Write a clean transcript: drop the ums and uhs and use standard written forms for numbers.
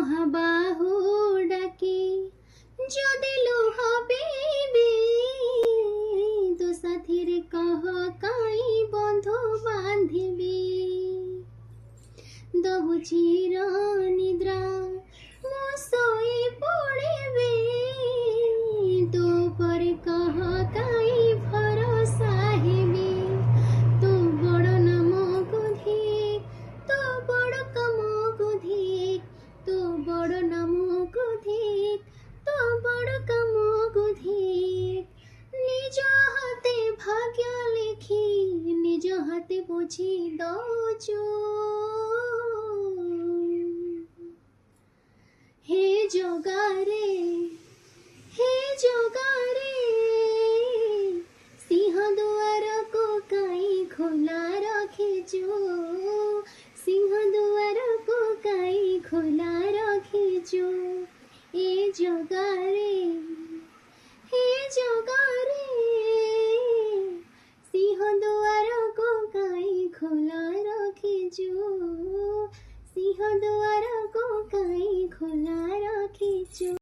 মহাবাহু ডাকি যদি লুহ বেবি তো সাথীর কহ কাই বন্ধু বাঁধিবি দবু চির নিদ্রা মু শোই পড়িবি তো পরে কহ কাই ভরসা হেবি তো বড় নামକୁ ধিক তো বড় কামକୁ ধিক তো বড় নামକୁ ধিক তো বড় কামକୁ ধিক নিজ হাতে ভাগ্য লেখি নিজ হাতে বুঝি দଉଛୁ হে জগারে सिंह दुआर को काई खोला रखिछु सिंह दुआर को काई खोला रखिछु ए जगारे सिंह दुआर को काई खोला रखिछु सिंह दुआर को काई खोला रखिछु।